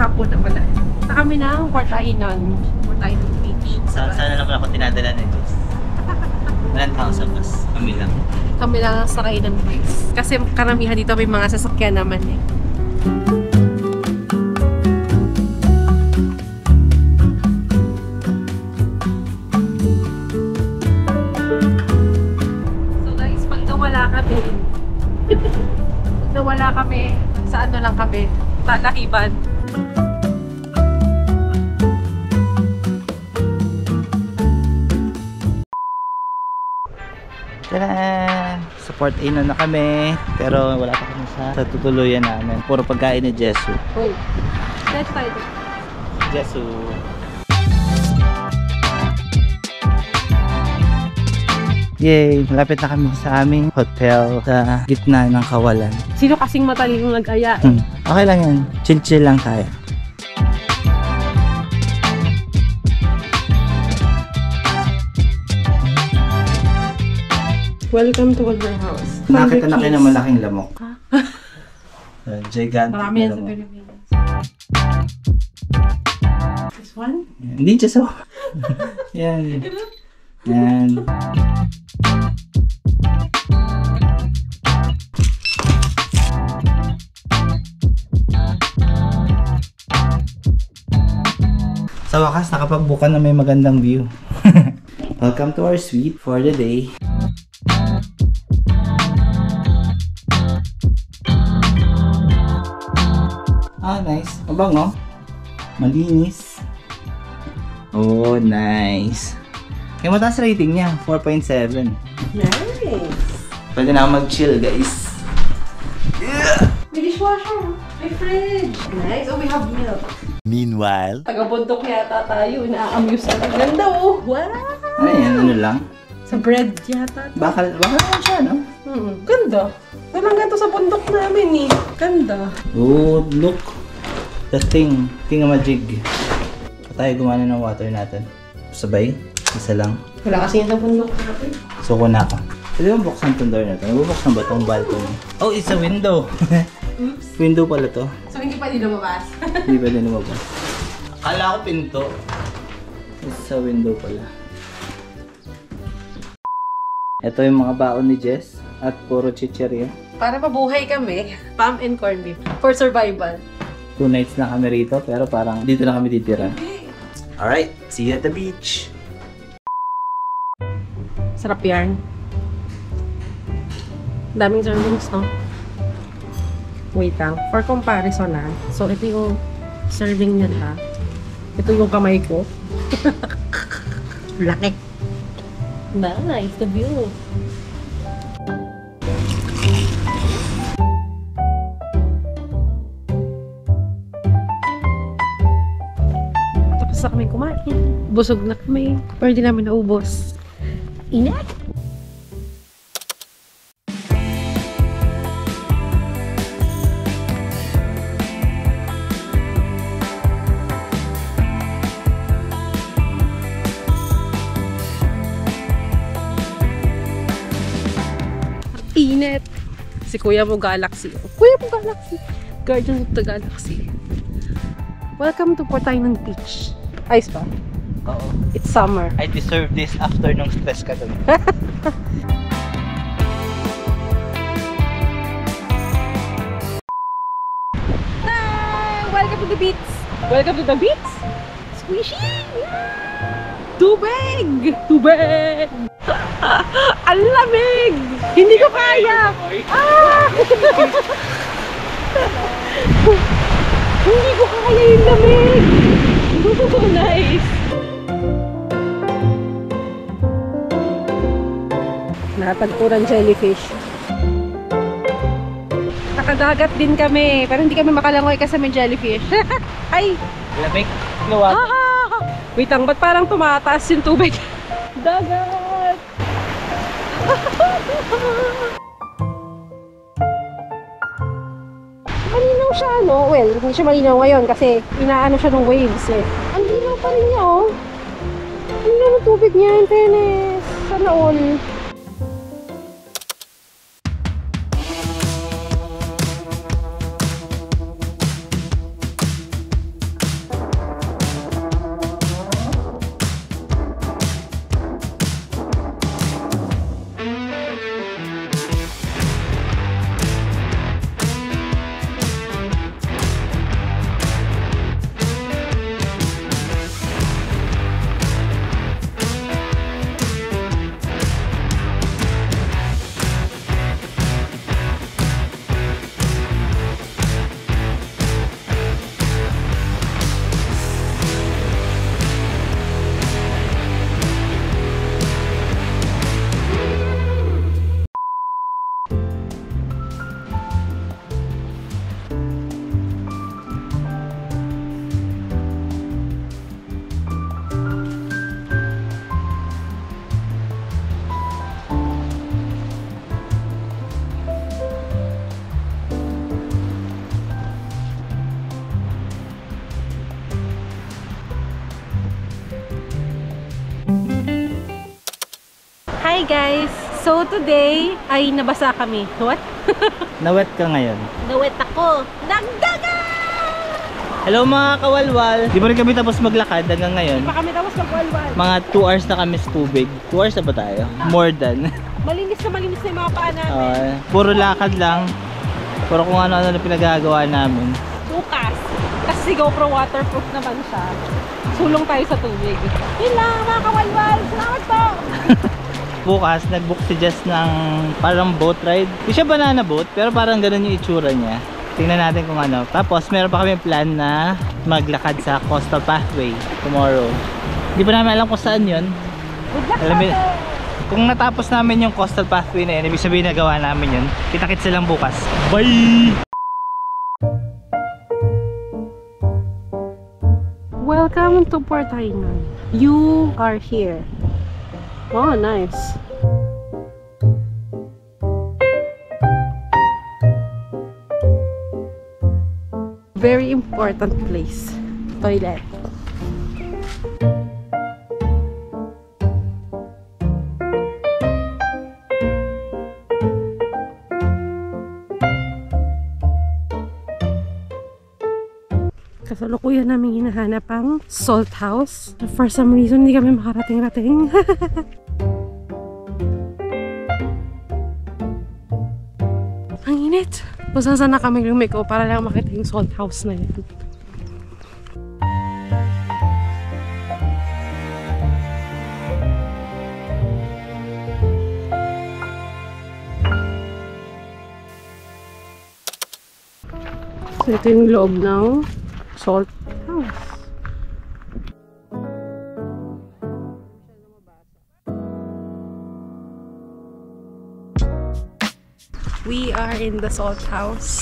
hapon na pala. Na kami na, Port-Ainan Beach. Sana naman ako tinadala na ito. Walang tao sa bus. Kami lang. Kami lang sakay ng bus. Kasi karamihan dito may mga sasakyan naman eh. So guys, pag nawala kami, sa ano lang kami, Talahiban. Tara! Sa Port-Ainan na kami. Pero wala pa kami sa tutuluyan namin. Puro pagkain ni Jesu. Uy, let's try it. Jesu. Yay! Malapit na kami sa aming hotel sa gitna ng kawalan. Sino kasing matalinong nag-aya? Okay lang yan. Chill-chill lang tayo. Welcome to our house. Nakita na kayo ng malaking lamok. Gigantic Marami yan sa lamok. Pilipinas. This one? Hindi, Jesu. Yan. Yan. Sa wakas, nakapag-book na may magandang view. Welcome to our suite for the day. Ah, nice. Mabango. Malinis. Oh, nice. Kaya mataas rating niya, 4.7. Nice. Pwede na mag-chill, guys. May dishwasher. May fridge. Nice. Oh, we have milk. Meanwhile, Taga-bundok yata tayo. Na-amuse na. Ganda oh. Wow. ano yan? Ano lang? Sa bread yata. Bakal naman siya, no? Ganda. Walang ganito sa bundok namin eh. Ganda. Oh, look. The thing. Tingamajig. Pa tayo gumana ng water natin. Sabay. Isa lang. Wala kasi yan sa bundok natin. Suko na ako. Pwede mo buksan itong door na ito? Nabubuksan ba itong balcony? Oh, it's a window. Oops. Window pala to. So hindi pwede lumabas. Hindi pwede lumabas. Akala ko pinto. It's a window pala. Ito yung mga baon ni Jess. At puro chichirya. Para mabuhay kami. Pam and corned beef. For survival. 2 nights na kami rito. Pero parang dito na kami titira. Alright, see you at the beach. Sarap yarn. Daming servings, no? Wait lang. For comparison na. So, ito yung serving nila. Ito yung kamay ko. Laki. Nice. The view. Tapos na kami kumain. Busog na kami. Pero hindi namin naubos. Inat! Init! Si Kuya mo Galaxy. Kuya mo Galaxy! Guardians of the Galaxy. Welcome to Port-Ainan Beach. Ayos ba? Oo. It's summer. I deserve this after nung stress ka dun. Welcome to the beach! Welcome to the beach! Squishy! Tubig! Tubig! Ang lamig! Hindi ko kaya! Ah! Hindi ko kaya yung lamig! Nice! Natagpuran jellyfish. Nakadagat din kami, pero hindi kami makalangoy kasi may jellyfish. Ay! Lamig. Gawa. Wait lang, ba't parang tumataas yung tubig? Dagat! Malinaw siya, no? Well, hindi siya malinaw ngayon kasi inaano siya ng waves eh. Ang linaw pa rin niya, oh. Ang linaw ng tubig niya, in fairness. Sana all. Hi guys! So today ay nabasa kami. What? Nawet ka ngayon. Nawet ako. Nagdaga! Hello mga kawalwal! Di ba rin kami tapos maglakad hanggang ngayon? Di pa kami tapos magwalwal. Mga 2 hours na kami sa tubig. 2 hours na ba tayo? More than. Malinis na yung mga paa namin. Puro lakad lang. Puro kung ano-ano na pinagagawa namin. Bukas. Kasi si GoPro waterproof naman siya. Sulong tayo sa tubig. Yun lang mga kawalwal. Salamat po! Bukas, nag-book si Jess ng parang boat ride. Hindi siya banana boat, pero parang ganun yung itsura niya. Tingnan natin kung ano. Tapos, meron pa kami plan na maglakad sa Coastal Pathway tomorrow. Hindi pa namin alam kung saan yun. Good luck Alam mo, sa kung natapos namin yung Coastal Pathway na yun, ibig sabihin nagawa namin yun. Kita-kits silang bukas. Bye! Welcome to Port Aynon. You are here. Oh, nice. Very important place. Toilet. Kasalukuyan namin hinahanap ang Salt House. For some reason, hindi kami makarating-rating. Ang init! Kung saan na kami lumiko para lang makita yung Salt House na yun. So ito yung loob ng Salt House. We are in the Salt House.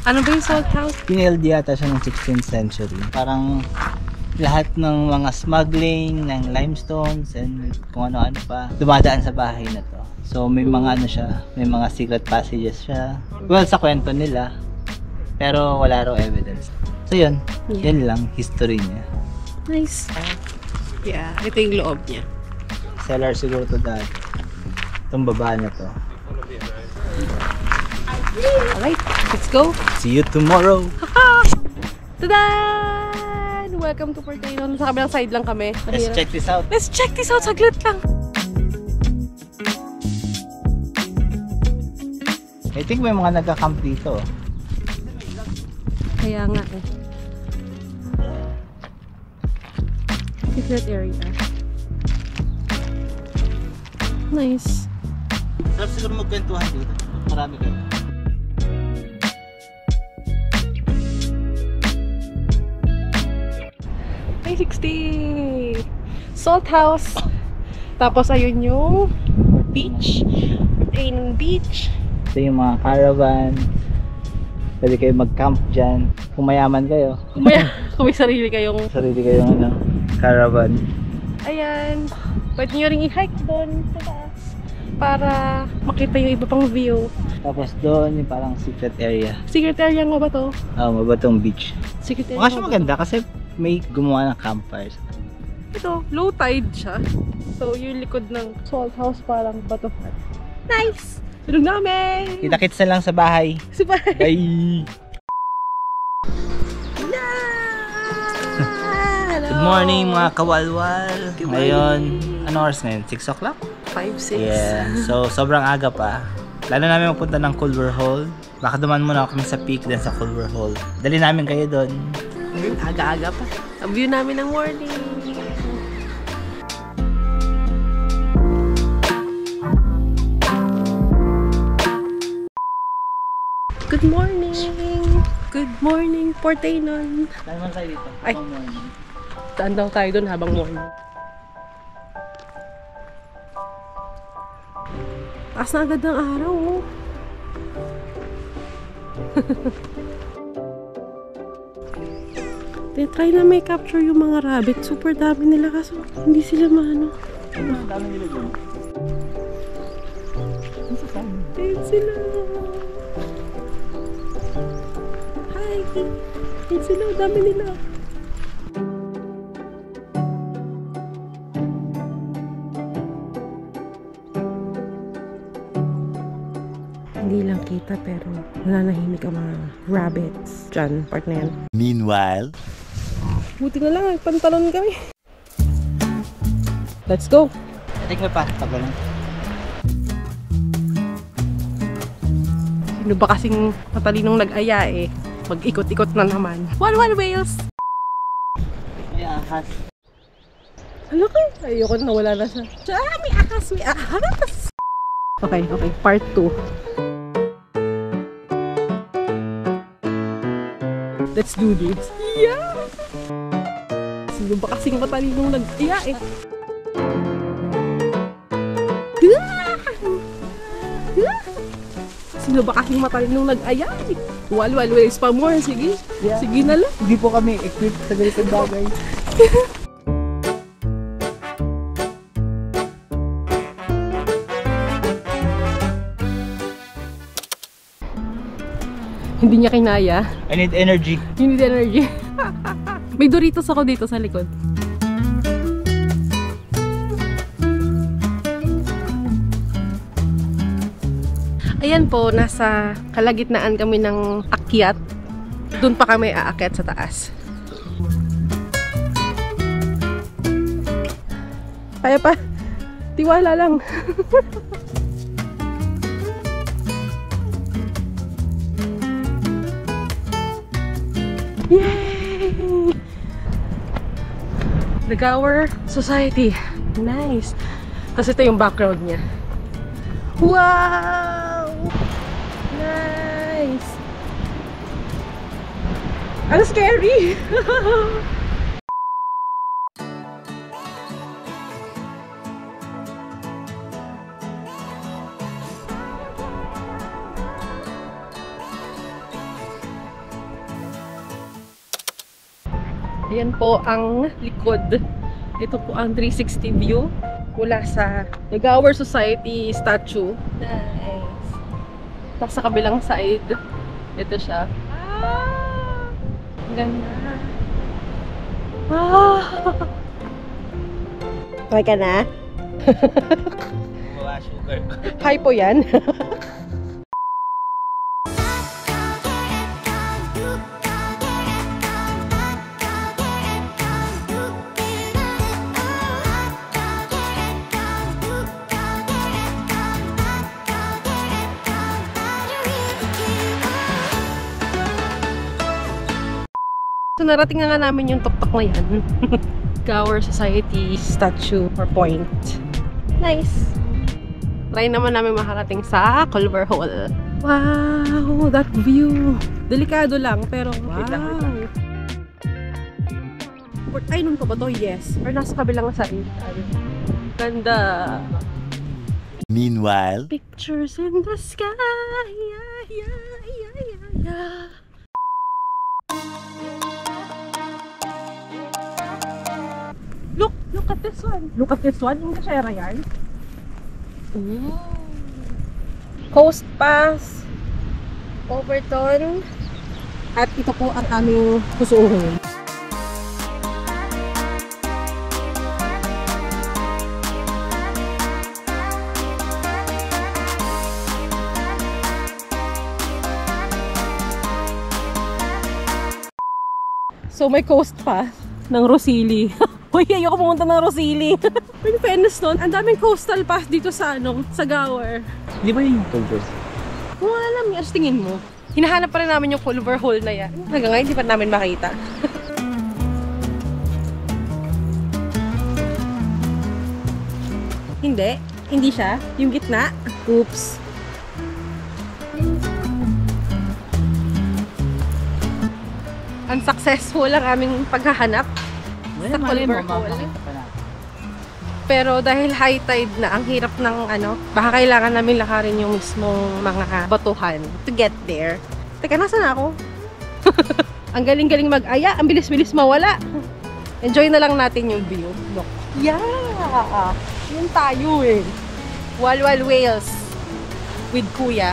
Ano ba yung Salt House? Pinildi yata siya ng 16th century. Parang lahat ng mga smuggling ng limestones and kung ano-ano pa dumadaan sa bahay na to. So may mga ano siya, may mga secret passages siya. Well, sa kwento nila. Pero wala raw evidence. So yun, yun lang, history niya. Nice. Yeah, ito yung loob niya. Cellar siguro to dahil. Itong baba na to. Alright, let's go. See you tomorrow! Tada! Welcome to Port Aynon. Sa kabilang side lang kami. Let's check this out. Let's check this out. Saglit lang. I think may mga nagka-camp dito. Kaya nga eh. Secret area. Nice. Sarap siguro magkwentuhan dito. Marami kayo. Ay, 60! Salt House. Tapos ayun yung beach. Ayun beach. Ito yung mga caravan. Pwede kayo mag-camp dyan. Kung mayaman kayo. Kung may sarili kayong... Sarili kayong ano, caravan. Ayan. Pwede nyo rin i-hike doon sa taas. Para makita yung iba pang view. Tapos doon yung parang secret area. Secret area nga ba to? Mabatong beach. Secret area Mukha siya nga ba maganda kasi may gumawa ng campfires. Ito, low tide siya. So, yung likod ng Salt House parang bato. Nice! Tulog namin! Kita-kits na lang sa bahay. Super! Bye! Hello! Good morning mga kawalwal. Good morning. Ngayon, ano oras ngayon? 6 o'clock? 5, 6. Yeah. So, sobrang aga pa. Lalo namin mapunta ng Culver Hall. Baka duman muna kami sa peak din sa Culver Hall. Dali namin kayo doon. Aga-aga pa. Ang view namin ng morning. Good morning! Good morning, Port Aynon. Saan naman tayo dito? Ay. Saan daw tayo doon habang morning? Taas na agad ng araw, oh. Try na may capture yung mga rabbit. Super dami nila kaso hindi sila maano. Ang dami nila doon. Ayun sila. Hi! Ayun sila. Dami nila. hindi lang kita pero nananahimik ang mga rabbits. Diyan, part na yan. Meanwhile, Buti na lang, nagpantalon kami. Let's go! I think may pasok pa ganun. Sino ba kasing matalinong nag-aya eh? Mag-ikot-ikot na naman. One whales! May ahas. Ano ka? Ayoko na, wala na siya. May ahas! May ahas! Okay, part 2. Let's do this. Yeah! Sino ba kasing matalinong nag-aya eh? Sino ba kasing matalinong nag-aya eh? Wal-wal-wales pa more. Sige. Yeah. Sige na lang. Hindi po kami equipped sa ganitong bagay. Hindi niya kinaya. I need energy. You need energy. May Doritos ako dito sa likod. Ayan po, nasa kalagitnaan kami ng akyat. Doon pa kami aakyat sa taas. Kaya pa. Tiwala lang. Yay! The Gower Society. Nice. Tapos ito yung background niya. Wow! Nice! Ang scary! Ayan po ang likod. Ito po ang 360 view mula sa The Gower Society statue. Nice. Tapos sa kabilang side, ito siya. Ah! Ang ganda. Ah! Okay ka na? Wala sugar. Hi po yan. So narating nga namin yung tuktok na yan. Gower Society statue or point. Nice! Try naman namin makarating sa Culver Hall. Wow! That view! Delikado lang, pero wow! Port Island pa ba to? Yes. Or nasa kabilang side. Ganda! Meanwhile, Pictures in the sky! Yeah, yeah, yeah, yeah, yeah. Look at this one. Look at this one. Yung kasyera yan. Ooh. Coast Pass, Overton, at ito po ang aming susuuhin. So may Coast Pass ng Rosili. Uy, ayoko pumunta ng Rosili. In fairness nun, ang daming coastal pass dito sa sa Gower. di ba yung Culver? Kung alam niya, tingin mo. Hinahanap pa rin namin yung Culver Hall na yan. Hanggang ngayon, hindi pa namin makita. Hindi siya. Yung gitna. Oops. Unsuccessful ang aming paghahanap sa Culver Hall. Pero dahil high tide na, ang hirap ng baka kailangan namin lakarin yung mismong mga batuhan to get there. Teka, nasaan ako? Ang galing-galing mag-aya, ang bilis-bilis mawala. Enjoy na lang natin yung view. Look. Yeah! Yun tayo eh. Wal-wal whales with kuya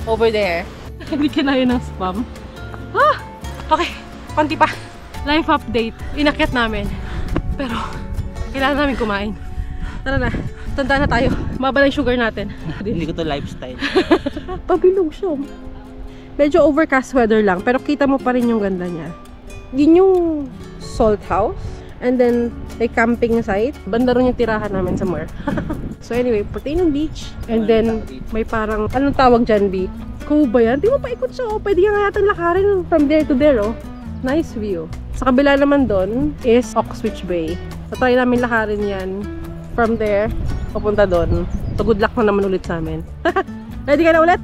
over there. Hindi ka na yun ng spam. Ah! Okay, konti pa. Life update. Inakyat namin. Pero, kailangan namin kumain. Tara na. Tanda na tayo. Mababa na yung sugar natin. Hindi ko to lifestyle. Pabilog siya. Medyo overcast weather lang. Pero kita mo pa rin yung ganda niya. Yun yung salt house. And then, may camping site. Banda rin yung tirahan namin somewhere. So anyway, punta ng beach. And then, may parang, anong tawag dyan, B? Cove ba yan? Di mo paikot siya, oh. Pwede nga natin lakarin from there to there, oh. Nice view. Sa kabila naman doon is Oxwich Bay. So try namin lakarin yan. From there, papunta doon. So good luck na naman ulit sa amin. Ready ka na ulit?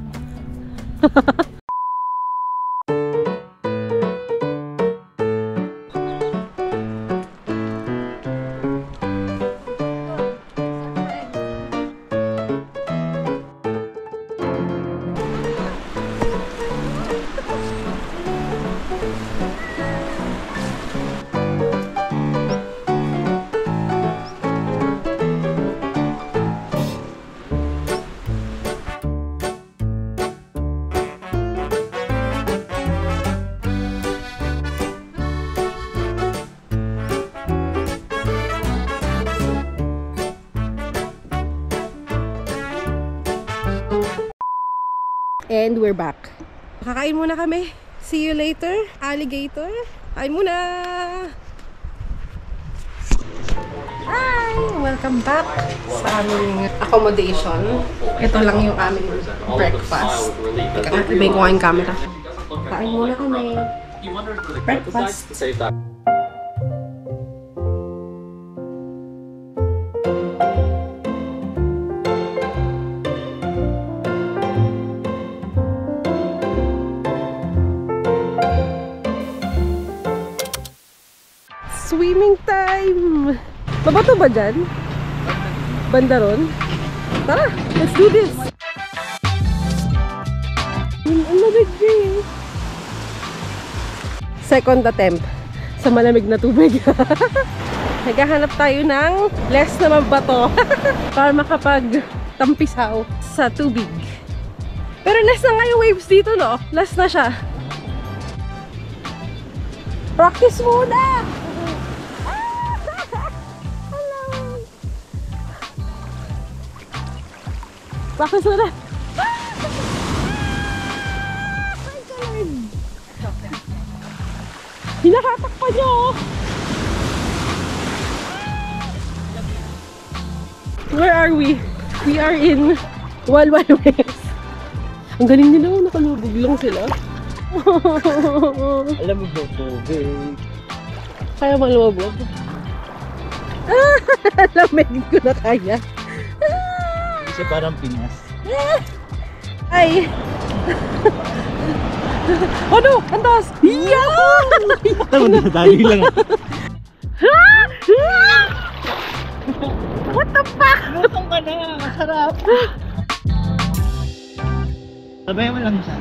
And we're back. Kakain muna kami. See you later, alligator. Kain muna! Hi! Welcome back sa aming accommodation. Ito lang yung aming breakfast. Teka nga, ibig ko ang camera. Kain muna kami. Breakfast. Swimming time! Mabato ba dyan? Banda ron? Tara, let's do this! Ang lamig eh! Second attempt sa malamig na tubig. Naghahanap tayo ng less na mabato para makapag-tampisaw sa tubig. Pero less na nga yung waves dito, no? Less na siya. Practice muna! Bakit na? Hinakatakpan niyo! Where are we? We are in Walwal West. Ang galing nila, nakalubog lang sila. Alam mo ba tubig? Kaya malubog. Lamig ko na kaya. Kasi parang Pinas. Ay! Ano? Antas! Yeah! Tama na, dali lang. What the fuck? Lutong ka na, masarap. Sabayan mo lang siya.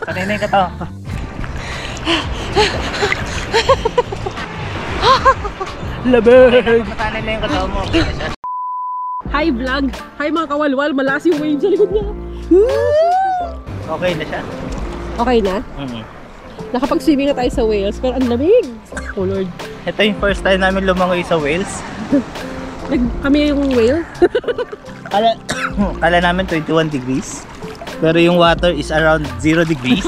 Sanay na yung katawan ko. Labig! Sanay na yung katawan mo. Hi vlog! Hi mga kawalwal! Malakas yung wave sa likod niya! Okay na siya. Okay na? Nakapag-swimming na tayo sa Wales pero ang lamig! Oh Lord! Ito yung first time namin lumangoy sa Wales. Kami yung whale? Kala namin 21 degrees. Pero yung water is around 0 degrees.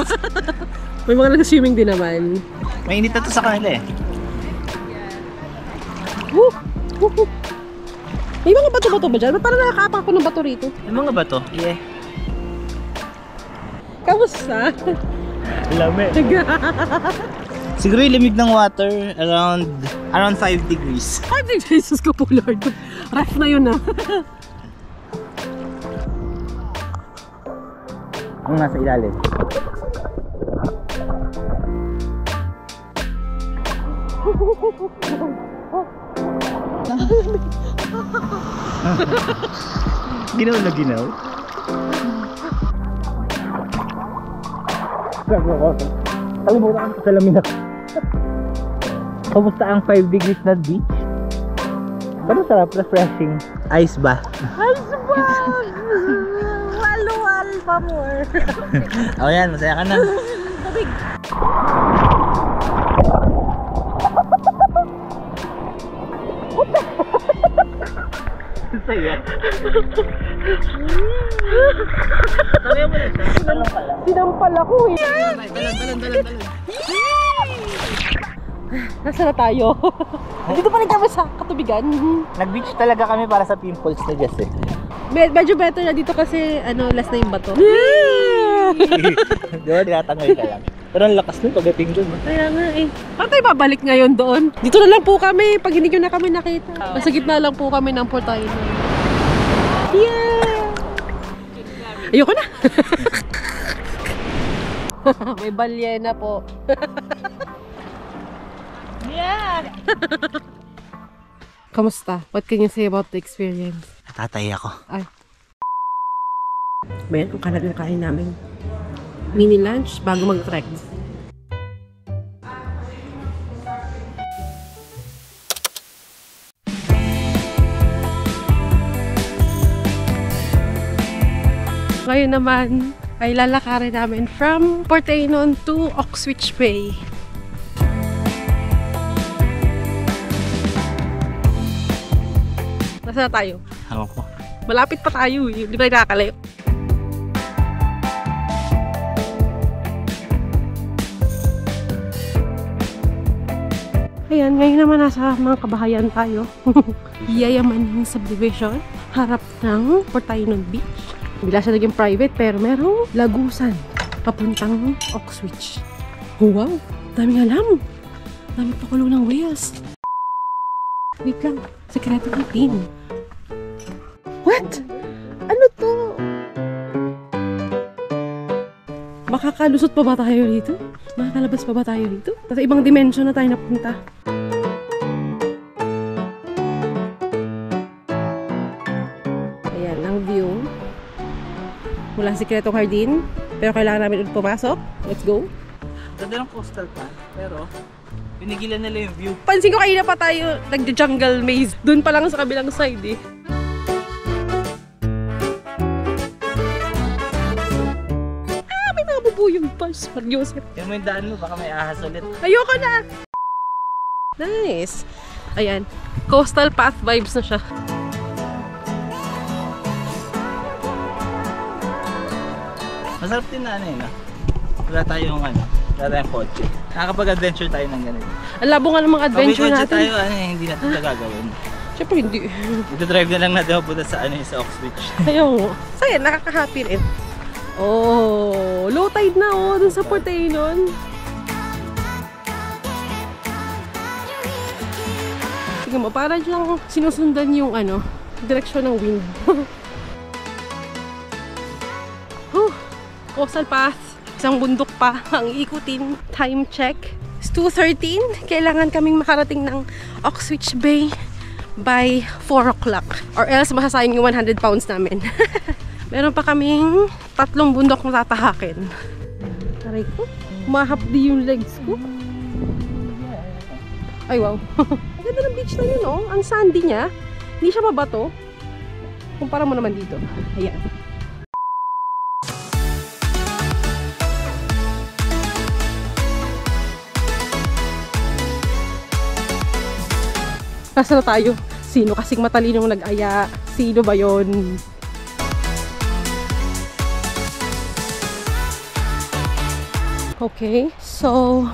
May mga nag-swimming din naman. Mainit na to sa kanila eh. Woo! Woo! May mga bato-bato ba dyan? Parang nakakaapak ako ng bato rito. Yung mga bato? Yeah. Kamusta? Lamig. Siguro yung lamig ng water around 5 degrees. 5 degrees ko po Lord. Ref na yun ah. Ang nasa ilalim. Ginaw na ginaw. Kalimutan ko sa lamin ako. Kamusta ang 5 degrees na beach? Pero sarap, refreshing. Ice ba? Ice ba? Walwal pa more. O yan, masaya ka na. Tubig! Saya. Sabi mo na siya. Sinampal ako eh. Balon. Nasaan na tayo? Dito pa rin kami sa katubigan. Nag-beach talaga kami para sa pimples na Jess eh. Medyo better na dito kasi last na yung bato. Di ba, tinatangay ka lang. Pero ang lakas nun pagdating dun. Kaya nga eh. Paano tayo babalik ngayon doon? Dito na lang po kami pag hindi nyo na kami nakita. Nasa gitna lang po kami ng Port Island. Yeah! Ayoko na! May balyena po. Yeah! Kamusta? What can you say about the experience? Natatay ako. Ay. Bayan, ang kalat na kain namin. Mini lunch bago mag-trek. Ngayon naman ay lalakarin namin from Port Aynon to Oxwich Bay. Nasaan na tayo? Ano ko? Malapit pa tayo eh. Hindi pa nakakalayo. Ayan, ngayon naman nasa mga kabahayan tayo. Yayaman ng subdivision. Harap ng Port Aynon Beach. Bila siya naging private pero merong lagusan papuntang Oxwich. Oh, wow! Daming alam! Daming pakulo ng whales. Wait lang. Sekreto natin. What? Ano to? Makakalusot pa ba tayo dito? Makakalabas pa ba tayo dito? Tapos ibang dimension na tayo napunta. Ayan ang view. Mula sa Sikretong Hardin. Pero kailangan namin ulit pumasok. Let's go. Ganda ng coastal pa, pero pinigilan nila yung view. Pansin ko kanina pa tayo nag-jungle maze. Doon pa lang sa kabilang side eh. May mga bubuyog pa. Sir Joseph. Yan mo yung daan mo, baka may ahas ulit. Ayoko na! Nice! Ayan. Coastal path vibes na siya. Masarap din na ano yun, no? Wala tayong kotse. Nakakapag-adventure tayo ng ganito. Ang labo nga ng mga adventure kotse natin. tayo, hindi natin ito gagawin. Siyempre hindi. Ito drive na lang natin mapunta sa sa Oxwich. Ayaw. Saya, nakaka-happy rin. Oh, low tide na oh, dun sa Port Aynon. Tingnan mo, parang siyang sinusundan yung direksyon ng wind. Coastal path. Isang bundok pa ang ikutin. Time check. It's 2:13. Kailangan kaming makarating ng Oxwich Bay by 4 o'clock. Or else masasayang yung 100 pounds namin. Meron pa kaming 3 bundok na tatahakin. Aray ko. Humahapdi yung legs ko. Ay wow. Ang ganda ng beach na yun oh. Ang sandy niya. Hindi siya mabato. Kumpara mo naman dito. Ayan. Nasa na tayo? Sino kasing matalinong nag-aya? Sino ba yon? Okay, so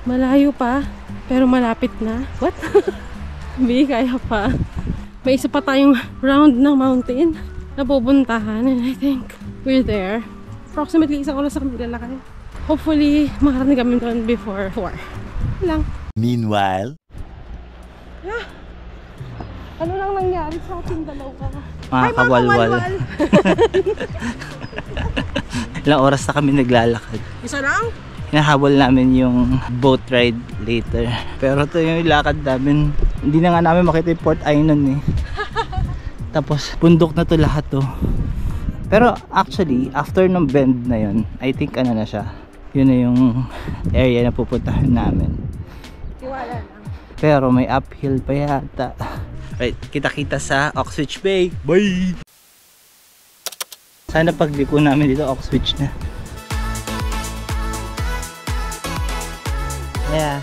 malayo pa, pero malapit na. What? Hindi, kaya pa. May isa pa tayong round ng mountain na pupuntahan, and I think we're there. Approximately 1 oras na kami lalakad. Hopefully, makarating kami doon before 4. Lang. Meanwhile, ano lang nangyari sa ating dalawa? mga kawalwal. Ilang oras na kami naglalakad. Isa lang? Hinahabol namin yung boat ride later. Pero ito yung lakad namin. Hindi na nga namin makita yung Port Aynon eh. Tapos bundok na to lahat to. Pero actually, after ng bend na yun, I think na siya. Yun na yung area na pupuntahan namin. Tiwala lang. Pero may uphill pa yata. Right, kita-kita sa Oxwich Bay. Bye! Sana pagliko namin dito, Oxwich na. Yeah.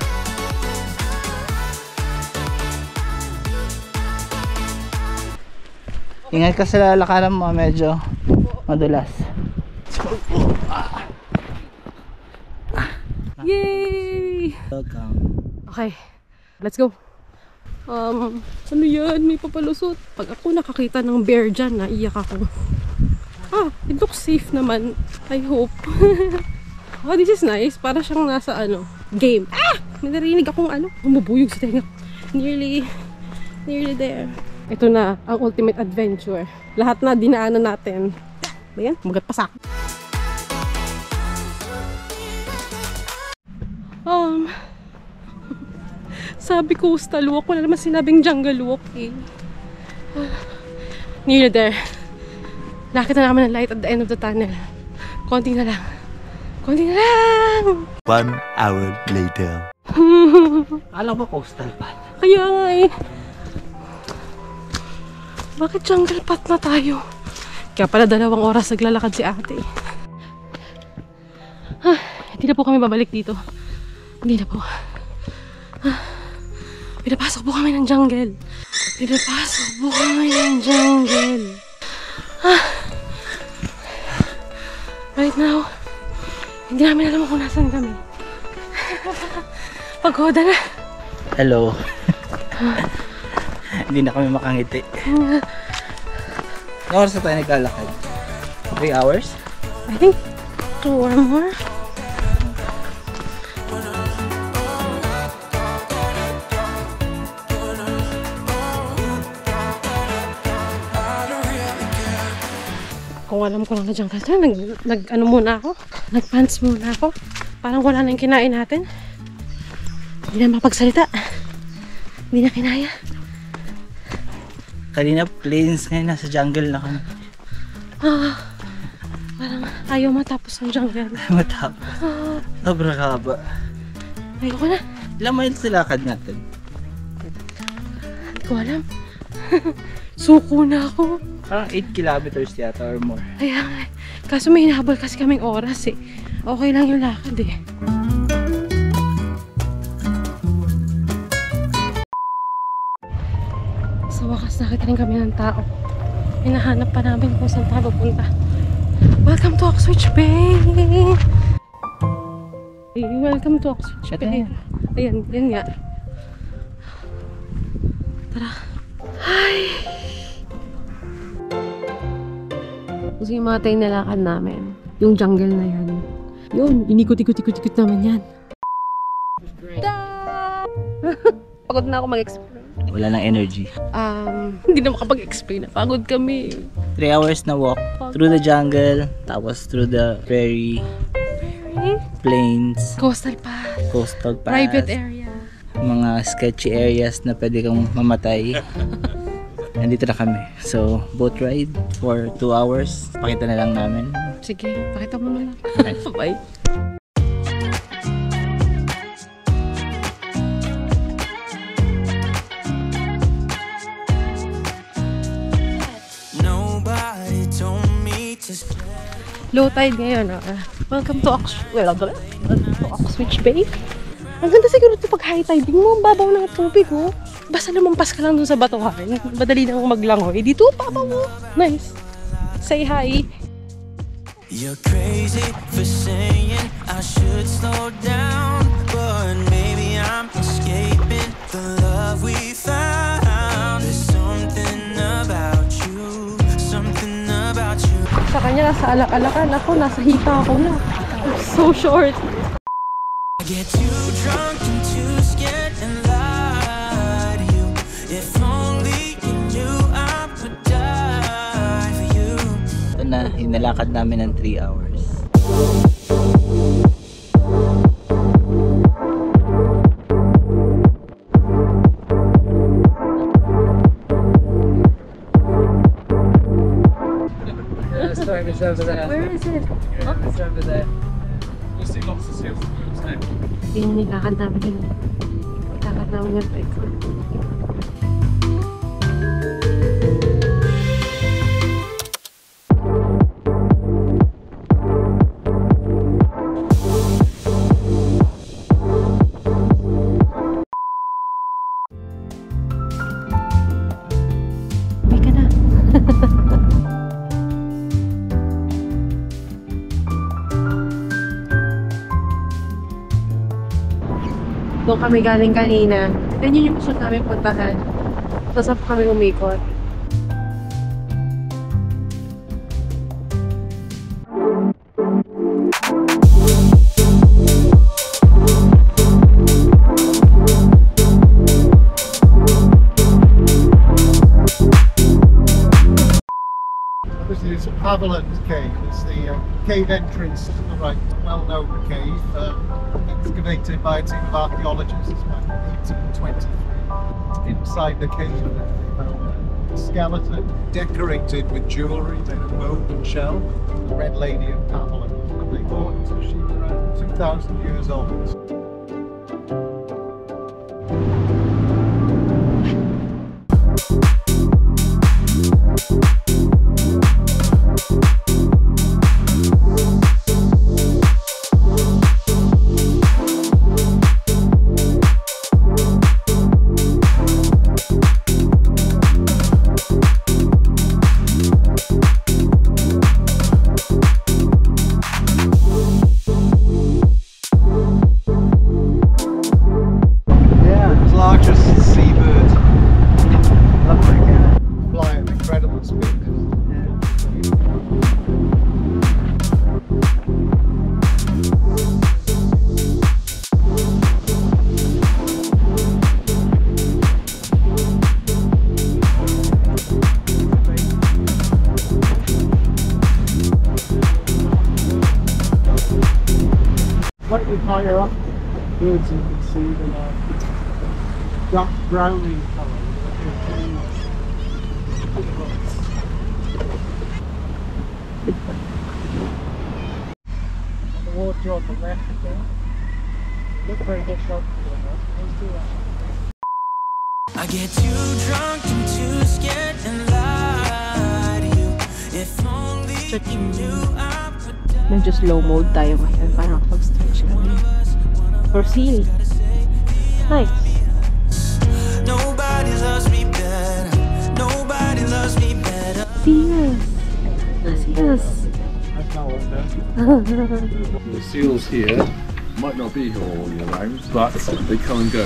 Ingat ka sa lalakaran mo, medyo madulas. Yay! Welcome. Okay, let's go. Ano yan? May papalusot. Pag ako nakakita ng bear dyan, naiyak ako. It looks safe naman. I hope. Oh, this is nice. Para siyang nasa game. May narinig akong bumubuyog sa tenga. Nearly there. Ito na, ang ultimate adventure. Lahat na dinaanan natin. Ayan, magat pa sa akin. Sabi coastal walk, wala naman sinabing jungle walk eh. Nearly there. Nakita namin ang light at the end of the tunnel. Konti na lang. Konti na lang! 1 hour later. Alam mo coastal path. Kaya nga eh. Bakit jungle path na tayo? Kaya pala 2 oras naglalakad si ate. Hindi na po kami babalik dito. Hindi na po. Pinapasok po kami ng jungle. Pinapasok po kami ng jungle. Right now, hindi namin alam kung nasan kami. Pagoda na. Hello. Hindi na kami makangiti. Ilang oras na tayo naglalakad? 3 hours? I think 2 or more. Kung alam ko lang na jungle to, nag-ano muna ako, nag-pants muna ako. Parang wala na yung kinain natin. Hindi na makapagsalita. Hindi na kinaya. Kanina plains, ngayon nasa jungle na kami. Parang ayaw matapos ang jungle. Matapos. Sobrang haba. Ayoko na. Ilang miles nilakad natin? Hindi ko alam. Suko na ako. Parang 8 kilometers yata or more. Kaya nga. Kaso may hinahabol kasi kaming oras eh. Okay lang yung lakad eh. Sa wakas nakita rin kami ng tao. Hinahanap pa namin kung saan tayo pupunta. Welcome to Oxwich Bay! Welcome to Oxwich Bay. Ayan, yan nga. Tara. Hi! Kasi yung mga tayo nalakad namin, yung jungle na yan. Yun, inikot-ikot-ikot naman yan. Pagod na ako mag-explain. Wala nang energy. Hindi na makapag-explain. Pagod kami. 3 hours na walk through the jungle, tapos through the prairie, plains, Coastal path. coastal path, Private area. mga sketchy areas na pwede kang mamatay. Nandito na kami. So, boat ride for 2 hours. Pakita na lang namin. Sige, pakita mo na lang. Okay. Bye. Low tide ngayon. Welcome to Oxwich Bay. Ang ganda siguro ito pag high tide. Tingnan mo ang babaw ng tubig, oh. Basta lumampas ka lang dun sa batuhan. Madali na akong maglangoy. Dito, babaw mo. Nice. Say hi. You're crazy for saying I should slow down, but maybe I'm escaping the love we found. There's something about you, something about you. Sa kanya, nasa alak-alakan. Ako, nasa hita ako na. So short. I get too drunk and too scared and lie to you. If only you knew I would die for you. Ito na, hinalakad namin ng 3 hours. Where is it? Huh? Yun, nilakad namin yun. Nilakad namin yung bike. Doon kami galing kanina. Yan yun yung gusto namin puntahan. Tapos saan pa kami umikot. This is Haviland Cave. It's the cave entrance to the right. Well-known cave, excavated by a team of archaeologists back in 1823. Inside the cave, they found a skeleton decorated with jewellery made of bone and shell. The Red Lady of Haviland. And they thought she was around 2,000 years old. Slightly higher up, birds you can see them are dark brown in colour. The water on the left again. Look very good shot to the left. Let's do that. I get too drunk and too scared and lie to you. If only you knew I would die. Medyo slow mode tayo ngayon. Parang pag-stretch kami. For seal. Nice. Nobody loves me better. Nobody loves me better. Seals. Seals. That's not what it The seals here might not be here all year round, but they come and go.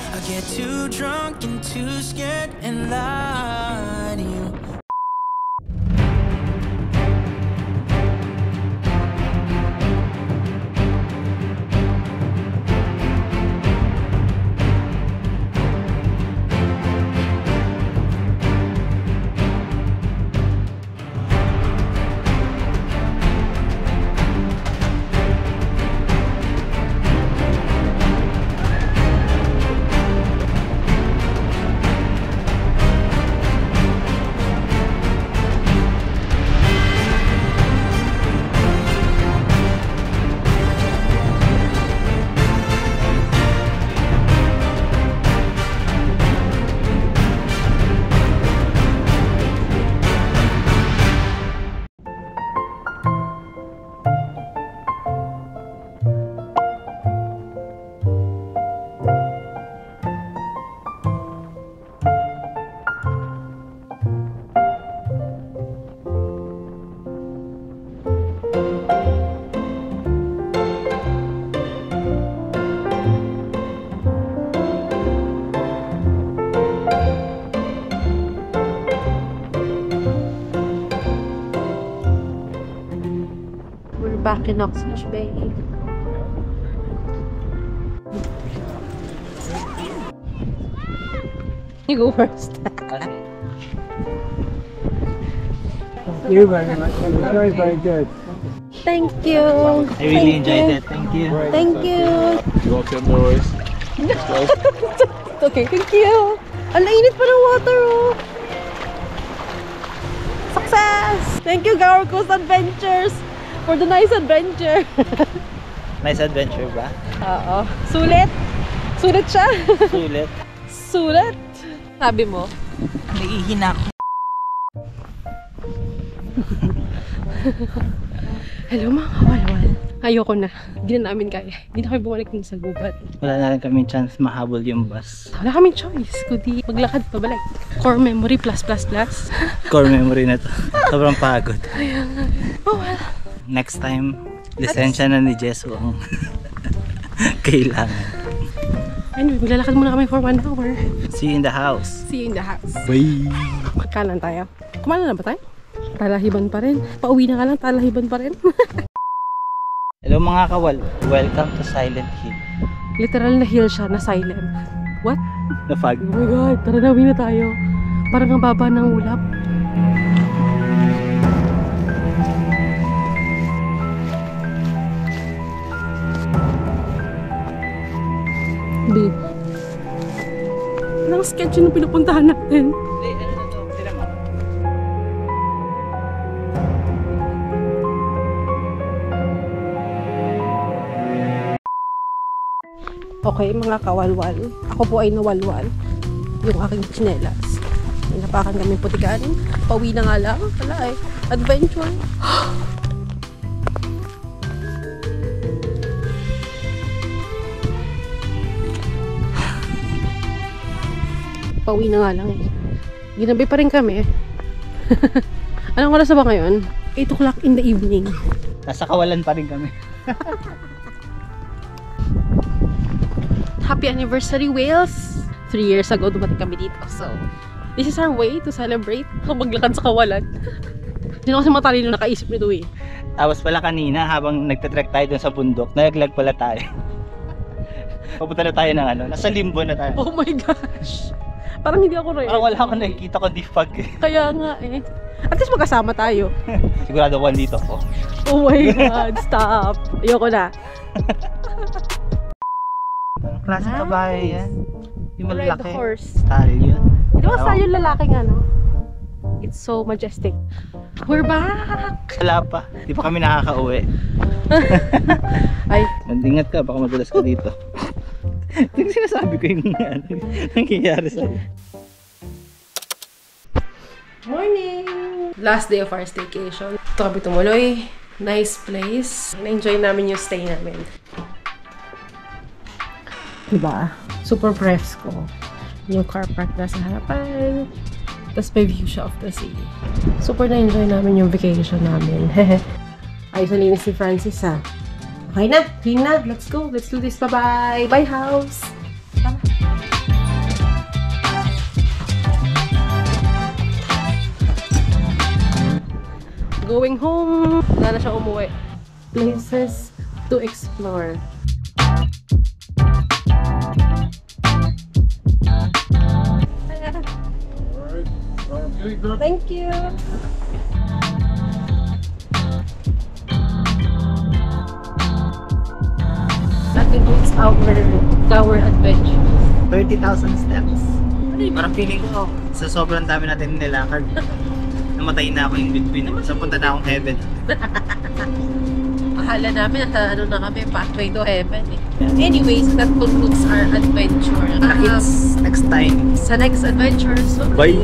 I get too drunk and too scared and lie to you. Back in Oxford Bay. You go first. You very much. It was very, very good. Thank you. I really enjoyed it. Thank you. Thank you. You're welcome, no worries. Okay, thank you. Ang init pa ng water, oh. Success! Thank you, Gower Coast Adventures, for the nice adventure. Nice adventure ba? Oo. Sulit. Sulit siya. Sulit. Sulit. Sabi mo? Naiihina ako. Hello mga kawalwal. Ayoko na. Hindi na namin kaya. Hindi na kami bumalik dun sa gubat. Wala na rin kami chance mahabol yung bus. Wala kaming choice. Kundi maglakad pabalik. Core memory plus. Core memory na to. Sobrang pagod. Oh, well. Next time, lisensya na ni Jess ang kailangan. Anyway, maglalakad muna kami for 1 hour. See you in the house. See you in the house. Bye! Kanan tayo. Kumanan na ba tayo? Talahiban pa rin. Pauwi na ka lang, talahiban pa rin. Hello mga kawal. Welcome to Silent Hill. Literal na hill siya, na silent. What? The fog. Oh my God, tara na, uwi na tayo. Parang ang baba ng ulap. Babe. Anong sketch yung pinupuntahan natin? Okay, mga kawalwal. Ako po ay nawalwal. Yung aking tsinelas. Napakan kami putikan. Pauwi na nga lang. Wala eh. Adventure. Pauwi na nga lang eh. Ginabi pa rin kami. Anong oras na ba ngayon? 8 o'clock in the evening. Nasa kawalan pa rin kami. Happy anniversary, Wales! 3 years ago, dumating kami dito. So, this is our way to celebrate kung maglakad sa kawalan. Hindi na kasi matalino nakaisip nito eh. Tapos pala kanina, habang nagtatrek tayo dun sa bundok, nalaglag pala tayo. Papunta na tayo ng ano, nasa limbo na tayo. Oh my gosh! Parang hindi ako rin. Parang wala akong nakikita ko di fog. Kaya nga eh. At least magkasama tayo. Sigurado ko dito ko. Oh my God, stop! Ayoko na. Anong klaseng kabayo yan? Yung Ride malalaki. the horse. Stallion. Di ba sa yung lalaki nga, no? It's so majestic. We're back! Wala pa. Di pa kami nakaka-uwi. Ay, Mandingat ka, baka madulas ka dito. Ito yung sinasabi ko yung nangyayari sa'yo. morning! Last day of our staycation. Ito kami tumuloy. Nice place. Na-enjoy namin yung stay namin. Diba? Super fresco. Yung car park na sa harapan. Tapos may view siya of the sea. Super na-enjoy namin yung vacation namin. Ayos na linis si Francis ha. Okay na, clean na. Let's go. Let's do this. Bye-bye. Bye, house. Tama. Going home. Wala na siya umuwi. Places to explore. Thank you. That concludes our tower adventure. 30,000 steps. Parang feeling ko, sa sobrang dami natin nilakad, namatay na ako in between. So punta na akong heaven. Akala namin na ano na kami, pathway to heaven eh. Anyways, that concludes our adventure. Next time. Sa next adventure, so Bye!